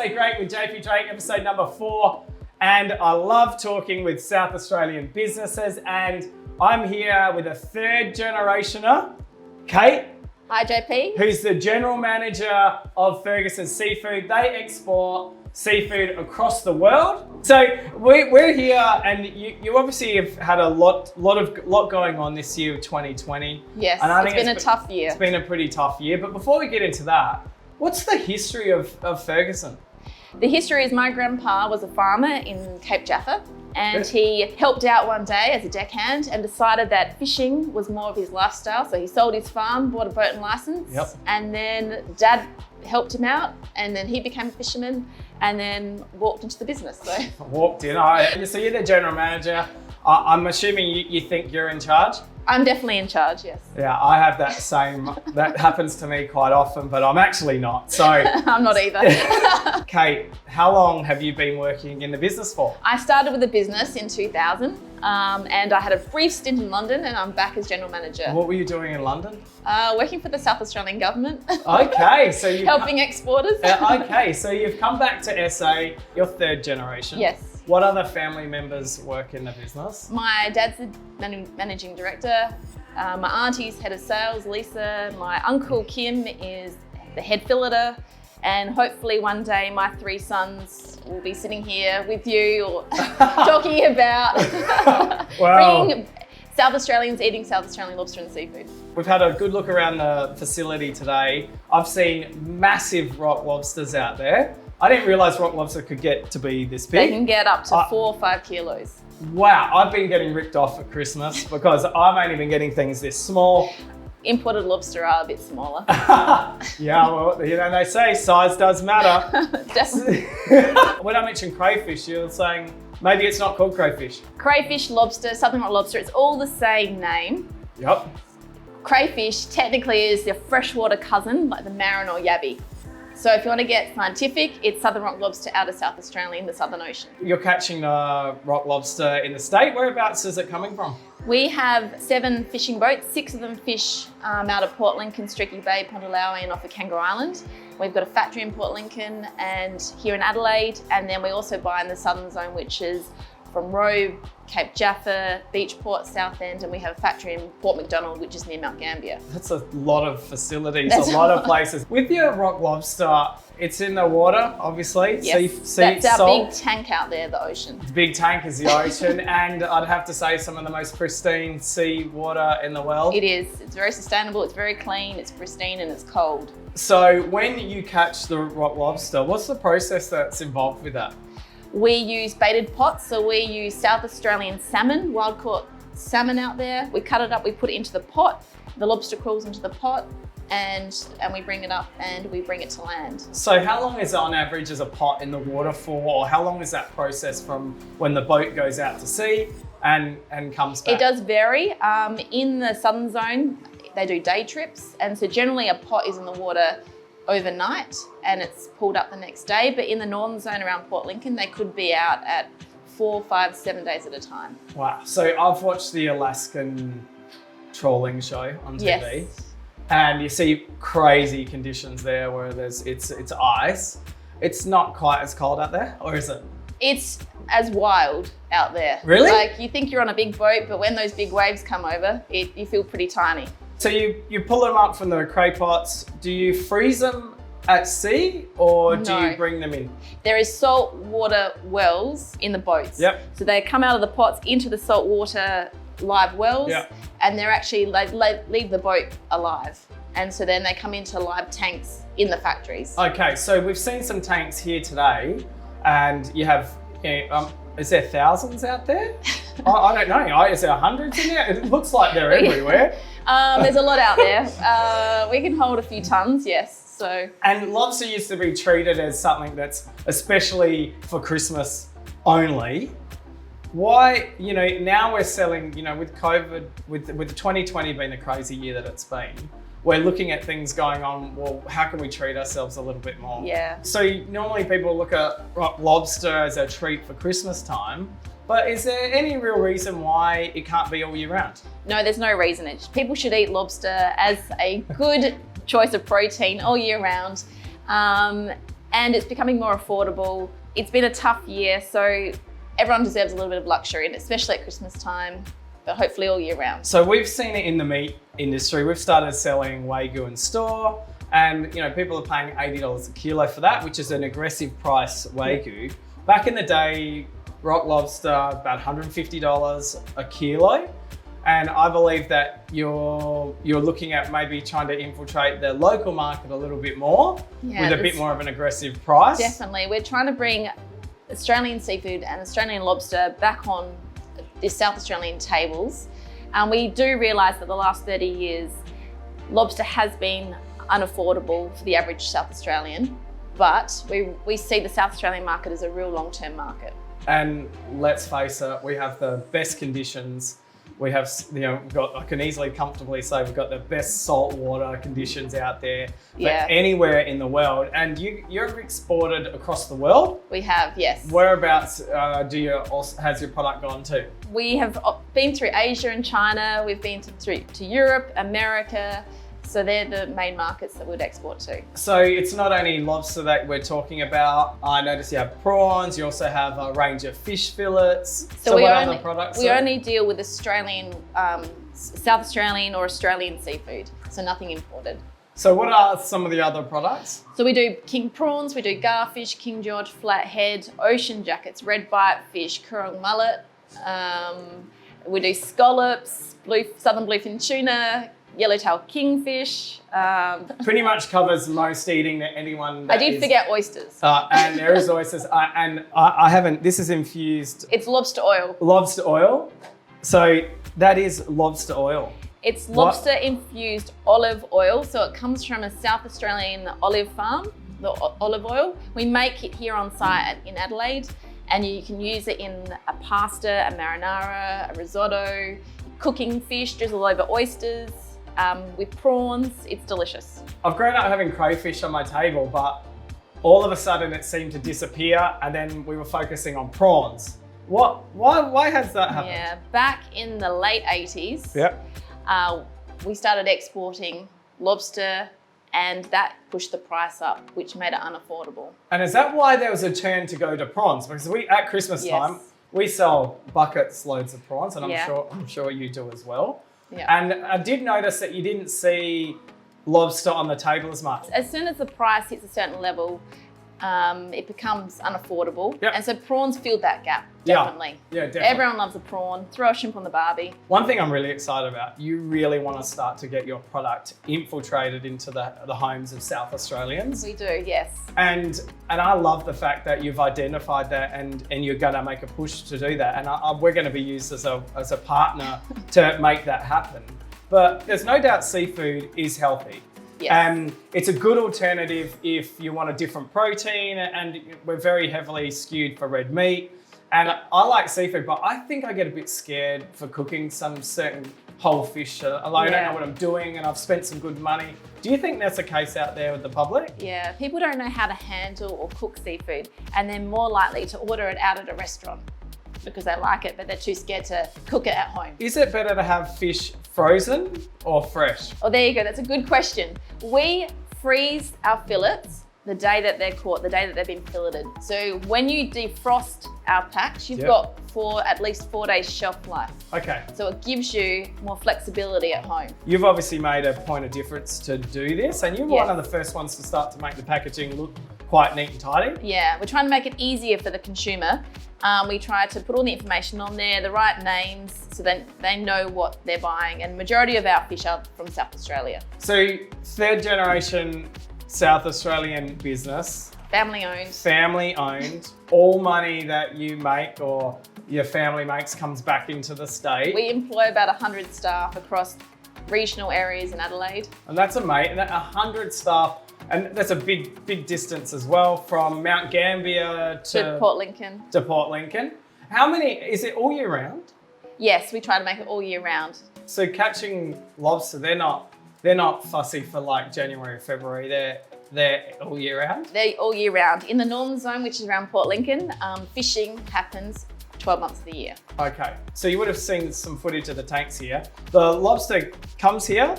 So Great with JP Drake, episode number 4. And I love talking with South Australian businesses. And I'm here with a third generationer, Kate. Hi, JP. Who's the general manager of Ferguson Seafood. They export seafood across the world. So we're here, and you obviously have had a lot going on this year, 2020. Yes, and I think it's been a tough year. It's been a pretty tough year. But before we get into that, what's the history of Ferguson? The history is my grandpa was a farmer in Cape Jaffa, and he helped out one day as a deckhand and decided that fishing was more of his lifestyle. So he sold his farm, bought a boat and license, and then Dad helped him out, and then he became a fisherman and then walked into the business. So walked in. So you're the general manager. I'm assuming you think you're in charge? I'm definitely in charge, yes. Yeah, I have that same, that happens to me quite often, but I'm actually not, so. I'm not either. Kate, how long have you been working in the business for? I started with a business in 2000, and I had a brief stint in London, and I'm back as general manager. What were you doing in London? Working for the South Australian government. Okay, so you helping exporters. Okay, so you've come back to SA, you're third generation. Yes. What other family members work in the business? My dad's the managing director. My auntie's head of sales, Lisa. My uncle Kim is the head filleter. And hopefully one day my 3 sons will be sitting here with you or talking about bringing South Australians eating South Australian lobster and seafood. We've had a good look around the facility today. I've seen massive rock lobsters out there. I didn't realise rock lobster could get to be this big. They can get up to 4 or 5 kilos. Wow, I've been getting ripped off at Christmas because I've only been getting things this small. Imported lobster are a bit smaller. Yeah, well, they say size does matter. Definitely. When I mentioned crayfish, you were saying maybe it's not called crayfish. Crayfish, lobster, Southern Rock Lobster, it's all the same name. Yep. Crayfish technically is the freshwater cousin, like the marron or yabby. So if you want to get scientific, it's Southern Rock Lobster out of South Australia in the Southern Ocean. You're catching rock lobster in the state. Whereabouts is it coming from? We have 7 fishing boats. 6 of them fish out of Port Lincoln, Streaky Bay, Pondalawi, and off of Kangaroo Island. We've got a factory in Port Lincoln and here in Adelaide, and then we also buy in the Southern Zone, which is from Robe, Cape Jaffa, Beachport, Southend, and we have a factory in Port Macdonald, which is near Mount Gambier. That's a lot of facilities, a lot of places. With your rock lobster, it's in the water, obviously. Yes, that's our big tank out there, the ocean. The big tank is the ocean, and I'd have to say some of the most pristine sea water in the world. It is. It's very sustainable, it's very clean, it's pristine, and it's cold. So when you catch the rock lobster, what's the process that's involved with that? We use baited pots, so we use South Australian salmon, wild caught salmon out there. We cut it up, we put it into the pot, the lobster crawls into the pot, and we bring it up and we bring it to land. So how long is it on average as a pot in the water for, or how long is that process from when the boat goes out to sea and comes back? It does vary. In the Southern Zone, they do day trips, and so generally a pot is in the water overnight and it's pulled up the next day, but in the Northern Zone around Port Lincoln, they could be out at 4, 5, 7 days at a time. Wow. So I've watched the Alaskan trawling show on TV. Yes. And you see crazy conditions there where it's ice. It's not quite as cold out there, or is it? It's as wild out there. Really? Like you think you're on a big boat, but when those big waves come over, you feel pretty tiny. So you pull them up from the cray pots. Do you freeze them at sea, or do you bring them in? There is salt water wells in the boats. Yep. So they come out of the pots into the salt water live wells, and they're actually, they leave the boat alive. And so then they come into live tanks in the factories. Okay, so we've seen some tanks here today, and you have, is there thousands out there? I don't know, is there hundreds in there? It looks like they're everywhere. There's a lot out there. We can hold a few tons, yes. So. And lobster used to be treated as something that's especially for Christmas only. Why, now we're selling, with COVID, with the 2020 being the crazy year that it's been, we're looking at things going on, well, how can we treat ourselves a little bit more? Yeah. So normally people look at lobster as a treat for Christmas time, but is there any real reason why it can't be all year round? No, there's no reason. People should eat lobster as a good choice of protein all year round. and it's becoming more affordable. It's been a tough year, so everyone deserves a little bit of luxury, and especially at Christmas time, but hopefully all year round. So we've seen it in the meat industry. We've started selling Wagyu in store, and people are paying $80 a kilo for that, which is an aggressive price Wagyu. Back in the day, rock lobster, about $150 a kilo. And I believe that you're looking at maybe trying to infiltrate the local market a little bit more with a bit more of an aggressive price. Definitely. We're trying to bring Australian seafood and Australian lobster back on the South Australian tables. And we do realise that the last 30 years, lobster has been unaffordable for the average South Australian, but we see the South Australian market as a real long-term market. And let's face it, we have the best conditions. We have, I can easily comfortably say we've got the best saltwater conditions out there for anywhere in the world. And you've exported across the world? We have, yes. Whereabouts has your product gone to? We have been through Asia and China. We've been to Europe, America. So they're the main markets that we'd export to. So it's not only lobster that we're talking about. I notice you have prawns. You also have a range of fish fillets. So what other products? We only deal with Australian, South Australian or Australian seafood. So nothing imported. So what are some of the other products? So we do king prawns, we do garfish, king George, flathead, ocean jackets, red bite fish, currong mullet. We do scallops, southern bluefin tuna, yellowtail kingfish. Pretty much covers most eating that anyone. I did forget oysters. And there is oysters. I haven't. This is infused. It's lobster oil. Lobster oil. So that is lobster oil. It's lobster infused olive oil. So it comes from a South Australian olive farm, the olive oil. We make it here on site in Adelaide, and you can use it in a pasta, a marinara, a risotto, cooking fish, drizzle over oysters. With prawns, it's delicious. I've grown up having crayfish on my table, but all of a sudden it seemed to disappear, and then we were focusing on prawns. Why has that happened? Yeah, back in the late 80s, we started exporting lobster, and that pushed the price up, which made it unaffordable. And is that why there was a turn to go to prawns? Because at Christmas time, we sell buckets loads of prawns, and I'm sure you do as well. Yeah. And I did notice that you didn't see lobster on the table as much. As soon as the price hits a certain level, it becomes unaffordable. Yep. And so prawns filled that gap, definitely. Yeah, definitely. Everyone loves a prawn. Throw a shrimp on the barbie. One thing I'm really excited about, you really want to start to get your product infiltrated into the homes of South Australians. We do, yes. And I love the fact that you've identified that and you're going to make a push to do that. And we're going to be used as a partner to make that happen. But there's no doubt seafood is healthy. Yes. It's a good alternative if you want a different protein, and we're very heavily skewed for red meat. And I like seafood, but I think I get a bit scared for cooking some certain whole fish. I don't know what I'm doing, and I've spent some good money. Do you think that's the case out there with the public? Yeah, people don't know how to handle or cook seafood, and they're more likely to order it out at a restaurant because they like it, but they're too scared to cook it at home. Is it better to have fish frozen or fresh? Oh, there you go. That's a good question. We freeze our fillets the day that they're caught, the day that they've been filleted. So when you defrost our packs, you've got at least 4 days shelf life. Okay. So it gives you more flexibility at home. You've obviously made a point of difference to do this, and you're one of the first ones to start to make the packaging look quite neat and tidy. Yeah, we're trying to make it easier for the consumer. We try to put all the information on there, the right names, so then they know what they're buying. And majority of our fish are from South Australia. So third generation South Australian business. Family owned. Family owned. All money that you make or your family makes comes back into the state. We employ about 100 staff across regional areas in Adelaide. And that's amazing. 100 staff. And that's a big distance as well, from Mount Gambier to Port Lincoln. How many, is it all year round? Yes, we try to make it all year round. So catching lobster, they're not fussy for like January, February, they're all year round? They're all year round. In the northern zone, which is around Port Lincoln, fishing happens 12 months of the year. Okay, so you would have seen some footage of the tanks here. The lobster comes here,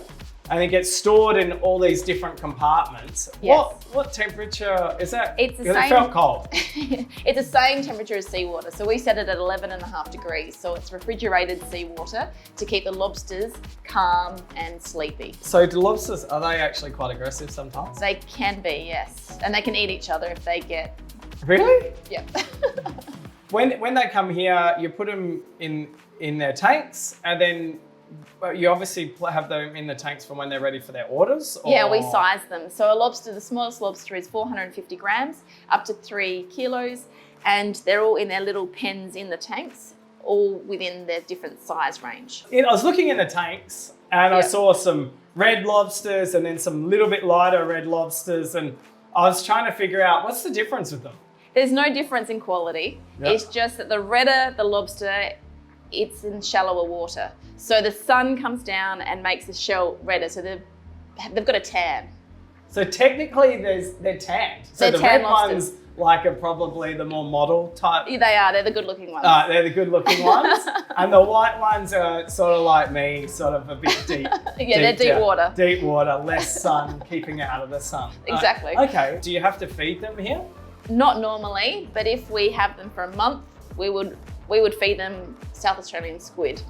and it gets stored in all these different compartments. Yes. What temperature is that? It's the It same- felt cold. It's the same temperature as seawater. So we set it at 11.5 degrees. So it's refrigerated seawater to keep the lobsters calm and sleepy. So do lobsters, are they actually quite aggressive sometimes? They can be, yes. And they can eat each other if they get, Really? yeah. When they come here, you put them in their tanks, and then you obviously have them in the tanks for when they're ready for their orders? Or... Yeah, we size them. So a lobster, the smallest lobster is 450 grams, up to 3 kilos, and they're all in their little pens in the tanks, all within their different size range. I was looking in the tanks, and I Yeah. saw some red lobsters and then some little bit lighter red lobsters, and I was trying to figure out what's the difference with them. There's no difference in quality. Yep. It's just that the redder the lobster, it's in shallower water. So the sun comes down and makes the shell redder. So they've got a tan. So technically they're tanned. So They're the tan red lobsters. ones like are probably the more model type. Yeah, they are, they're the good looking ones. They're the good looking ones. And the white ones are sort of like me, sort of a bit deep. Yeah, they're deep down. water. Deep water, less sun, keeping out of the sun. Exactly. Okay, do you have to feed them here? Not normally, but if we have them for a month, we would feed them South Australian squid.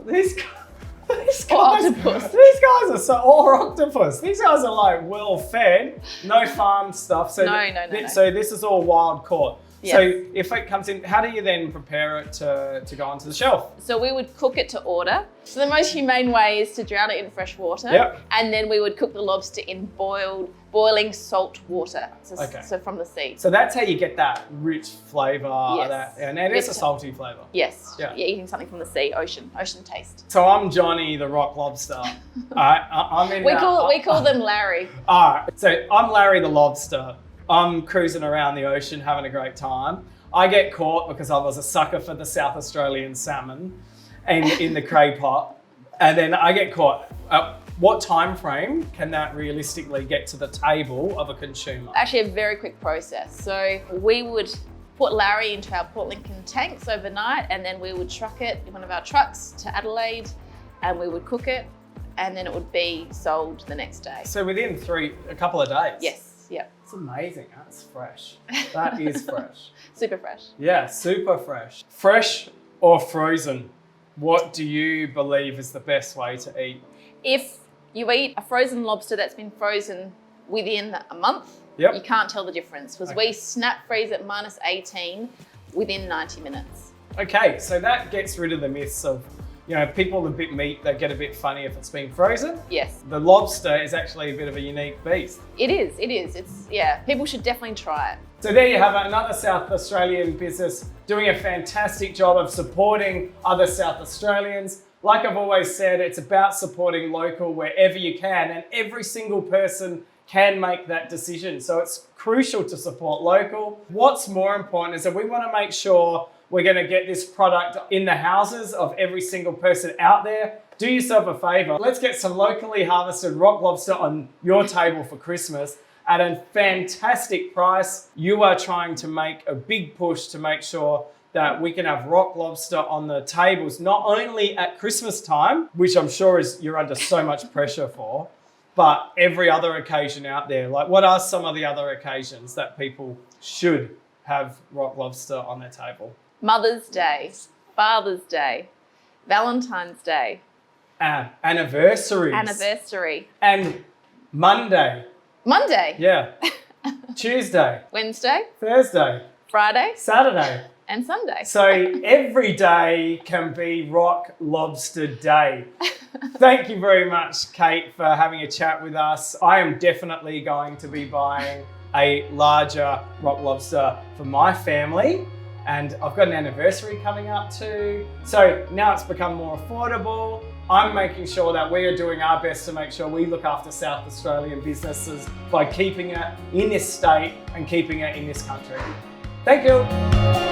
These guys, Or octopus. These guys are so, or octopus. These guys are like well fed, no farm stuff. So No. So this is all wild caught. Yes. So if it comes in, how do you then prepare it to go onto the shelf? So we would cook it to order. So the most humane way is to drown it in fresh water. Yep. And then we would cook the lobster in boiling salt water. So, Okay. so from the sea. So that's how you get that rich flavour. Yes. And it is a Yes. salty flavour. Yes. Yeah. You're eating something from the sea, ocean taste. So I'm Johnny the Rock Lobster. I'm in. We call them Larry. All right. So I'm Larry the Lobster. I'm cruising around the ocean, having a great time. I get caught because I was a sucker for the South Australian salmon and in the cray pot. And then I get caught. What time frame can that realistically get to the table of a consumer? Actually, a very quick process. So we would put Larry into our Port Lincoln tanks overnight, and then we would truck it in one of our trucks to Adelaide, and we would cook it, and then it would be sold the next day. So within a couple of days? Yes. Yep. It's amazing. That's fresh. That is fresh. Super fresh. Yeah, super fresh. Fresh or frozen? What do you believe is the best way to eat? If you eat a frozen lobster that's been frozen within a month, Yep. you can't tell the difference because Okay. we snap freeze at minus 18 within 90 minutes. Okay, so that gets rid of the myths of, people a bit meat, they get a bit funny if it's been frozen. Yes, The lobster is actually a bit of a unique beast. it is. People should definitely try it. So there you have it, another South Australian business doing a fantastic job of supporting other South Australians. Like I've always said, it's about supporting local wherever you can, and every single person can make that decision. So it's crucial to support local. What's more important is that we want to make sure we're going to get this product in the houses of every single person out there. Do yourself a favor. Let's get some locally harvested rock lobster on your table for Christmas at a fantastic price. You are trying to make a big push to make sure that we can have rock lobster on the tables, not only at Christmas time, which I'm sure you're under so much pressure for, but every other occasion out there. Like, what are some of the other occasions that people should have rock lobster on their table? Mother's Day, Father's Day, Valentine's Day, Anniversaries. anniversary, And Monday. Monday, Yeah. Tuesday. Wednesday, Thursday. Friday, Saturday. and Sunday. So every day can be Rock Lobster Day. Thank you very much, Kate, for having a chat with us. I am definitely going to be buying a larger rock lobster for my family. And I've got an anniversary coming up too. So now it's become more affordable. I'm making sure that we are doing our best to make sure we look after South Australian businesses by keeping it in this state and keeping it in this country. Thank you.